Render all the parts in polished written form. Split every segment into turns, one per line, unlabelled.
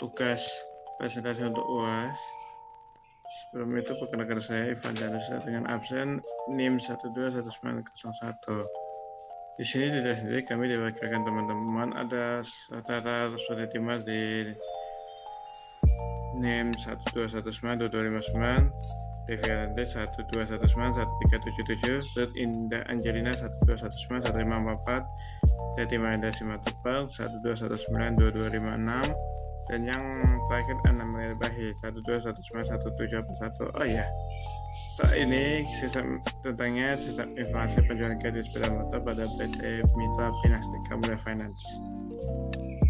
tugas presentasi untuk UAS. Sebelum itu perkenalkan saya Ivan Janusa dengan absen NIM 121901. Di sini tidak sendiri, kami diwakilkan teman-teman. Ada saudara Sudah Timas di NIM 1219259, Deviante 121911377, Ruth Indah Angelina 121911544, Teti Mahendra Simatupang 121922256, dan yang terakhir Anna Bahi 121911741. Oh ya, saat ini tentangnya sistem informasi penjualan kredit sepeda motor pada PT Mitra Pinastika Mulai Finance.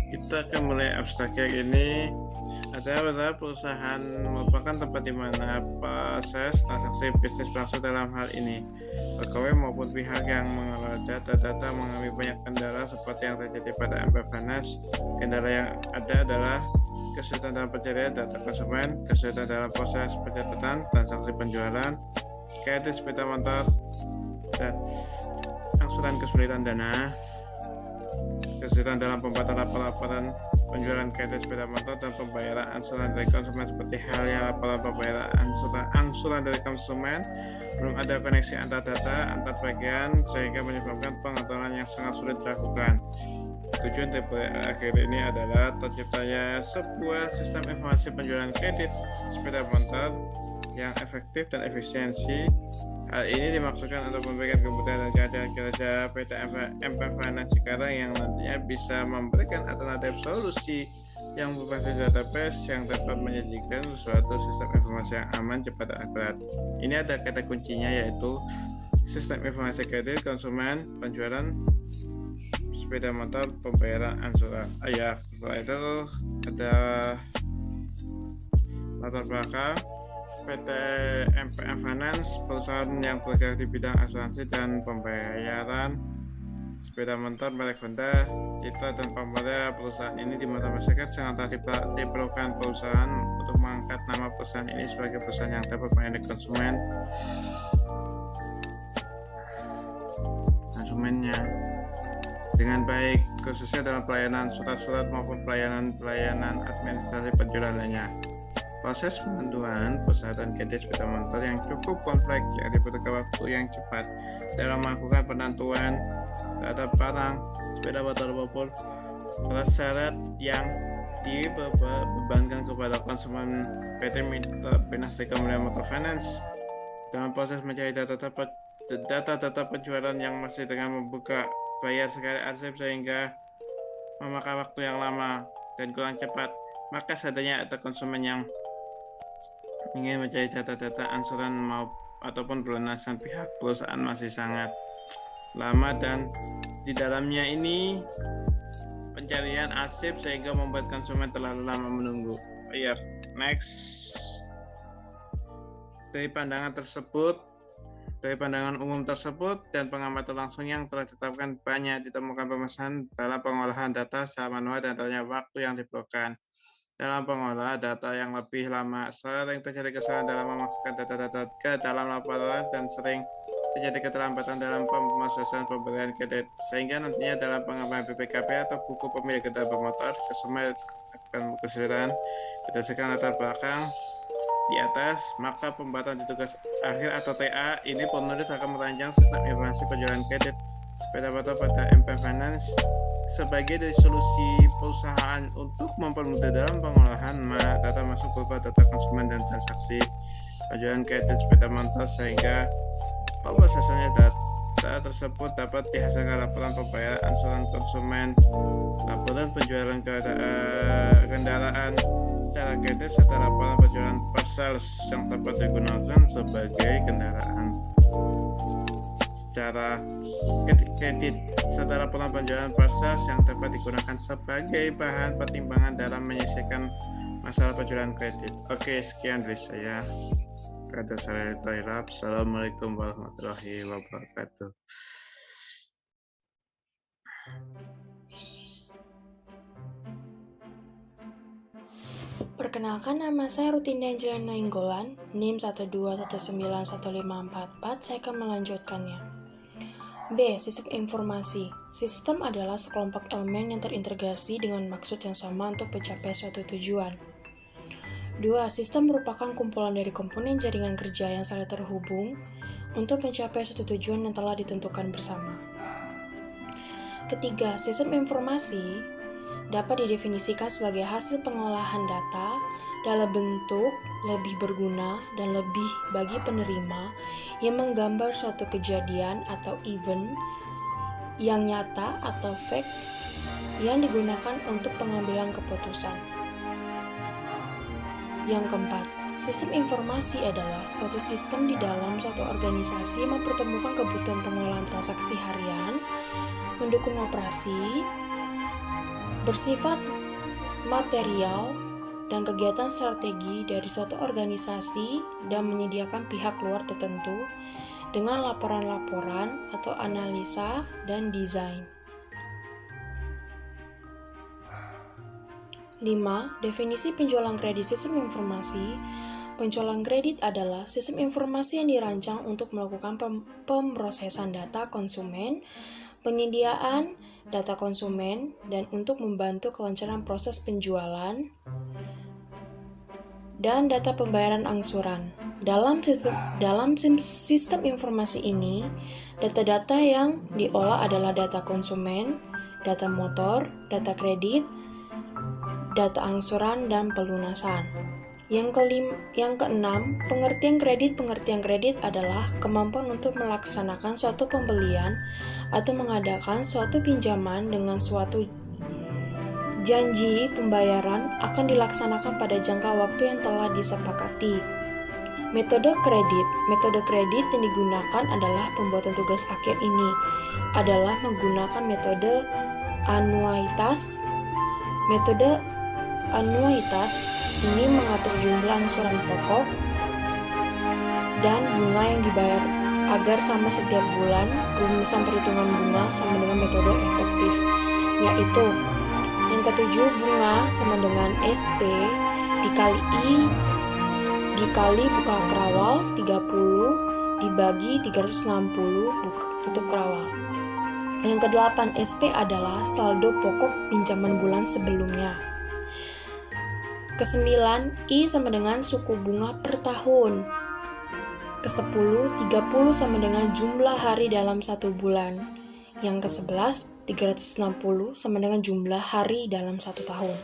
Kita akan mulai abstraknya ini. Adalah perusahaan merupakan tempat di mana proses transaksi bisnis berlangsung. Dalam hal ini, pegawai maupun pihak yang mengelola data mengalami banyak kendala seperti yang terjadi pada MP Finance. Kendala yang ada adalah kesulitan dalam pencarian data konsumen, kesulitan dalam proses pencatatan transaksi penjualan kredit sepeda motor, dan angsuran kesulitan dana, kesulitan dalam pembuatan laporan penjualan kredit sepeda motor dan pembayaran angsuran dari konsumen seperti halnya laporan pembayaran angsuran dari konsumen. Belum ada koneksi antar data antar bagian sehingga menyebabkan pengaturan yang sangat sulit dilakukan. Tujuan dari proyek akhir ini adalah terciptanya sebuah sistem informasi penjualan kredit sepeda motor yang efektif dan efisiensi. Hal ini dimaksudkan untuk memberikan kemudahan dan kehadiran kerja PT MP Finance sekarang yang nantinya bisa memberikan alternatif solusi yang berbasis database yang dapat menyajikan suatu sistem informasi yang aman, cepat, dan akurat. Ini ada kata kuncinya, yaitu sistem informasi kredit konsumen, penjualan sepeda motor, pembayaran angsuran. Setelah itu ada latar belakang. PT MPM Finance, perusahaan yang bergerak di bidang asuransi dan pembayaran sepeda motor merek Honda. Citra dan pamornya perusahaan ini di mata masyarakat sangat diperlukan perusahaan untuk mengangkat nama perusahaan ini sebagai perusahaan yang dapat melayani konsumennya dengan baik, khususnya dalam pelayanan surat-surat maupun pelayanan administrasi penjualan lainnya. Proses penentuan persyaratan kredit sepeda motor yang cukup kompleks yang dibutuhkan waktu yang cepat dalam melakukan penentuan terhadap barang sepeda motor maupun prasyarat yang dibebankan kepada konsumen PT Mitra Pinastika Mulai Motor Finance. Dalam proses mencari data penjualan yang masih dengan membuka bayar sekali arsip sehingga memakan waktu yang lama dan kurang cepat, maka seandainya ada konsumen yang ingin mencari data angsuran ataupun pelunasan pihak perusahaan masih sangat lama, dan di dalamnya ini pencarian arsip sehingga membuat konsumen terlalu lama menunggu. Next. Dari pandangan umum tersebut dan pengamatan langsung yang telah ditetapkan, banyak ditemukan permasalahan dalam pengolahan data secara manual dan ternyata waktu yang diperlukan dalam pengolahan data yang lebih lama. Sering terjadi kesalahan dalam memasukkan data-data ke dalam laporan dan sering terjadi keterlambatan dalam pemrosesan pemberian kredit, sehingga nantinya dalam pengambilan BPKB atau buku pemilik kendaraan bermotor, konsumen akan kesulitan. Berdasarkan latar belakang di atas, maka pembuatan di tugas akhir atau TA ini penulis akan merancang sistem informasi penjualan kredit sepeda motor pada MP Finance sebagai dari solusi perusahaan untuk mempermudah dalam pengolahan data masuk berupa data konsumen dan transaksi penjualan kredit sepeda motor, sehingga pemrosesannya data tersebut dapat dihasilkan laporan pembayaran angsuran konsumen, laporan penjualan kendaraan secara kredit, serta laporan penjualan parcels yang dapat digunakan sebagai kendaraan secara kredit, serta laporan penjualan parcels yang dapat digunakan sebagai bahan pertimbangan dalam menyelesaikan masalah penjualan kredit. Oke, sekian dari saya. Kata saya Tairab. Assalamualaikum warahmatullahi wabarakatuh.
Perkenalkan, nama saya Rutinda Angelina Nainggolan, NIM 121915444. Saya akan melanjutkannya. B. Sistem informasi. Sistem adalah sekelompok elemen yang terintegrasi dengan maksud yang sama untuk mencapai suatu tujuan. 2. Sistem merupakan kumpulan dari komponen jaringan kerja yang saling terhubung untuk mencapai suatu tujuan yang telah ditentukan bersama. Ketiga, sistem informasi dapat didefinisikan sebagai hasil pengolahan data dalam bentuk lebih berguna dan lebih bagi penerima yang menggambar suatu kejadian atau event yang nyata atau fact yang digunakan untuk pengambilan keputusan. Yang keempat, sistem informasi adalah suatu sistem di dalam suatu organisasi yang mempertemukan kebutuhan pengolahan transaksi harian, mendukung operasi, bersifat material, dan kegiatan strategi dari suatu organisasi dan menyediakan pihak luar tertentu dengan laporan-laporan atau analisa dan desain. 5. Definisi penjualan kredit sistem informasi. Penjualan kredit adalah sistem informasi yang dirancang untuk melakukan pemrosesan data konsumen, penyediaan data konsumen, dan untuk membantu kelancaran proses penjualan dan data pembayaran angsuran. Dalam sistem informasi ini, data-data yang diolah adalah data konsumen, data motor, data kredit, data angsuran, dan pelunasan. Yang keenam, pengertian kredit. Pengertian kredit adalah kemampuan untuk melaksanakan suatu pembelian atau mengadakan suatu pinjaman dengan suatu janji pembayaran akan dilaksanakan pada jangka waktu yang telah disepakati. Metode kredit. Metode kredit yang digunakan adalah pembuatan tugas akhir ini adalah menggunakan metode anuitas. Metode anuitas ini mengatur jumlah angsuran pokok dan bunga yang dibayar agar sama setiap bulan. Rumusan perhitungan bunga sama dengan metode efektif, yaitu yang ketujuh, bunga sama dengan SP dikali I dikali buka kerawal 30 dibagi 360 tutup kerawal. Yang kedelapan, SP adalah saldo pokok pinjaman bulan sebelumnya. Ke-9, I sama dengan suku bunga per tahun. Ke-10, 30 sama dengan jumlah hari dalam satu bulan. Yang ke-11, 360 sama dengan jumlah hari dalam satu tahun.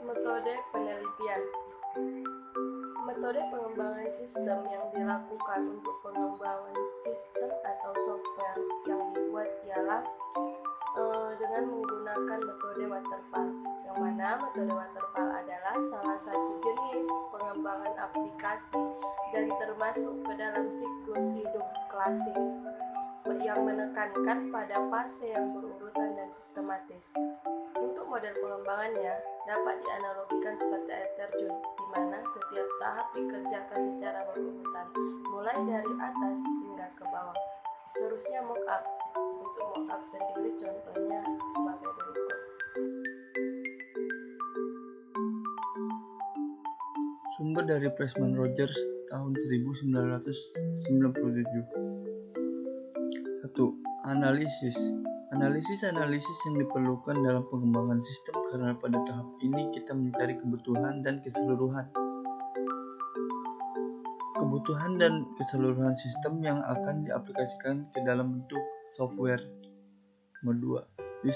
Metode penelitian. Metode pengembangan sistem yang dilakukan untuk pengembangan sistem atau software yang dibuat ialah dengan menggunakan metode waterfall, yang mana metode waterfall adalah salah satu jenis pengembangan aplikasi dan termasuk ke dalam siklus hidup klasik yang menekankan pada fase yang berurutan dan sistematis. Untuk model pengembangannya dapat dianalogikan seperti air terjun, di mana setiap tahap dikerjakan secara berurutan, mulai dari atas hingga ke bawah. Seterusnya mockup. Untuk mockup sendiri contohnya sebagai berikut.
Sumber dari Pressman Rogers tahun 1997. 1. Analisis yang diperlukan dalam pengembangan sistem karena pada tahap ini kita mencari kebutuhan dan keseluruhan sistem yang akan diaplikasikan ke dalam bentuk software. Nomor 2.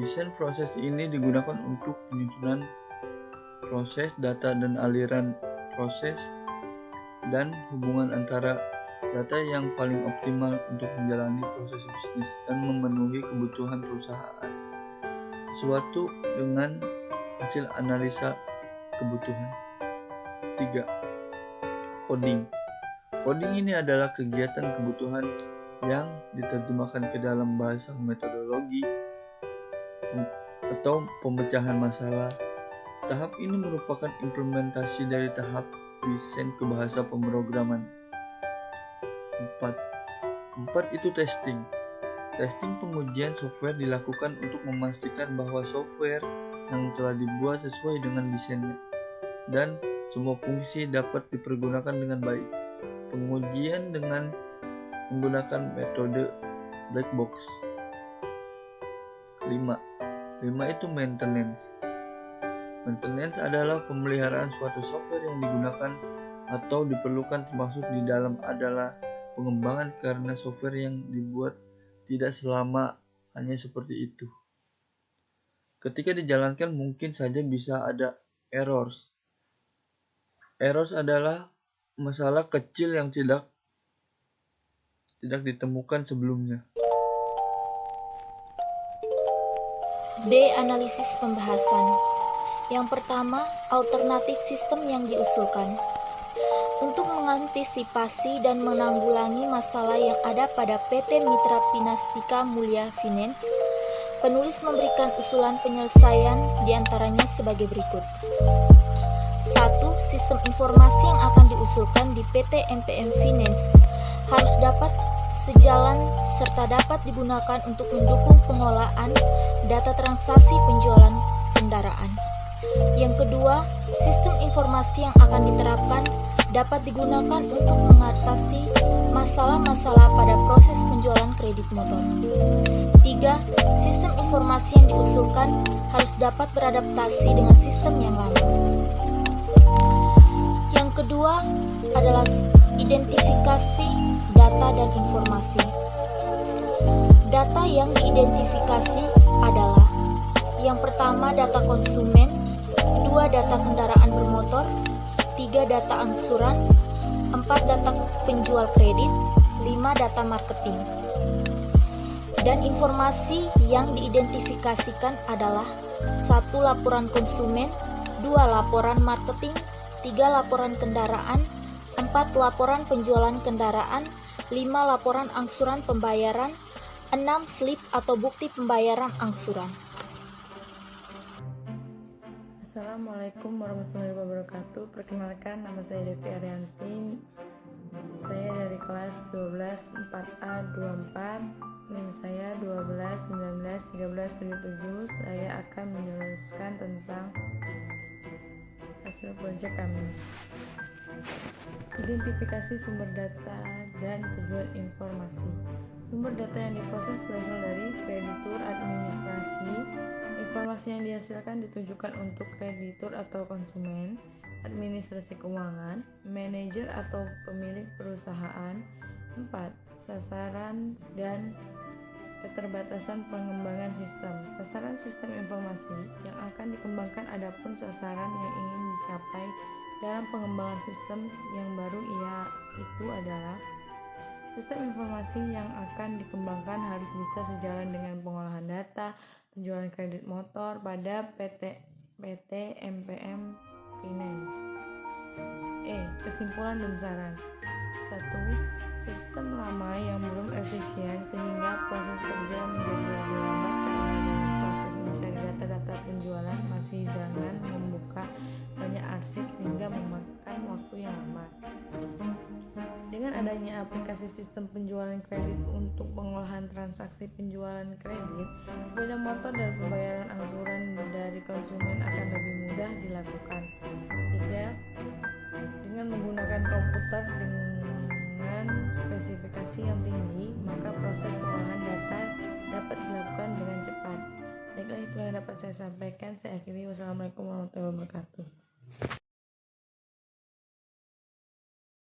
Desain proses ini digunakan untuk penyusunan proses data dan aliran proses dan hubungan antara data yang paling optimal untuk menjalani proses bisnis dan memenuhi kebutuhan perusahaan. Sesuatu dengan hasil analisa kebutuhan. 3. Coding ini adalah kegiatan kebutuhan yang diterjemahkan ke dalam bahasa metodologi atau pemecahan masalah. Tahap ini merupakan implementasi dari tahap desain ke bahasa pemrograman. 4. Itu testing. Testing pengujian software dilakukan untuk memastikan bahwa software yang telah dibuat sesuai dengan desainnya dan semua fungsi dapat dipergunakan dengan baik. Pengujian dengan menggunakan metode black box. 5 itu maintenance. Maintenance adalah pemeliharaan suatu software yang digunakan atau diperlukan, termasuk di dalam adalah pengembangan karena software yang dibuat tidak selama hanya seperti itu. Ketika dijalankan mungkin saja bisa ada errors. Errors adalah masalah kecil yang tidak ditemukan sebelumnya.
D. Analisis pembahasan. Yang pertama, alternatif sistem yang diusulkan. Untuk mengantisipasi dan menanggulangi masalah yang ada pada PT Mitra Pinastika Mulia Finance, penulis memberikan usulan penyelesaian diantaranya sebagai berikut. 1. Sistem informasi yang akan diusulkan di PT MPM Finance harus dapat sejalan serta dapat digunakan untuk mendukung pengolahan data transaksi penjualan kendaraan. Yang kedua, sistem informasi yang akan diterapkan dapat digunakan untuk mengatasi masalah-masalah pada proses penjualan kredit motor. 3. Sistem informasi yang diusulkan harus dapat beradaptasi dengan sistem yang lama. Yang kedua adalah identifikasi data dan informasi. Data yang diidentifikasi adalah: yang pertama, data konsumen; 2. Data kendaraan bermotor; 3. Data angsuran; 4. Data penjual kredit; 5. Data marketing. Dan informasi yang diidentifikasikan adalah: 1. Laporan konsumen; 2. Laporan marketing; 3. Laporan kendaraan; 4. Laporan penjualan kendaraan; 5. Laporan angsuran pembayaran; 6. Slip atau bukti pembayaran angsuran.
Assalamualaikum warahmatullahi wabarakatuh. Perkenalkan, nama saya Devi Arianti. Saya dari kelas 12 4A 24. NIM saya 12 19 13 77. Saya akan menjelaskan tentang hasil proyek kami. Identifikasi sumber data dan tujuan informasi. Sumber data yang diproses berasal dari kreditur administrasi. Informasi yang dihasilkan ditujukan untuk kreditur atau konsumen, administrasi keuangan, manajer atau pemilik perusahaan. 4. Sasaran dan keterbatasan pengembangan sistem. Sasaran sistem informasi yang akan dikembangkan, adapun sasaran yang ingin dicapai dalam pengembangan sistem yang baru itu adalah: sistem informasi yang akan dikembangkan harus bisa sejalan dengan pengolahan data penjualan kredit motor pada PT MPM Finance. Kesimpulan dan saran. 1. Sistem lama yang belum efisien sehingga proses kerja menjadi lebih lambat karena dalam proses mencari data-data penjualan masih dengan membuka banyak arsip sehingga memakan waktu yang lama. Dengan adanya aplikasi sistem penjualan kredit untuk pengolahan transaksi penjualan kredit, sepeda motor dan pembayaran angsuran dari konsumen akan lebih mudah dilakukan. 3. Dengan menggunakan komputer dengan spesifikasi yang tinggi, maka proses pengolahan data dapat dilakukan dengan cepat. Baiklah, itu yang dapat saya sampaikan. Saya akhiri. Wassalamualaikum warahmatullahi wabarakatuh.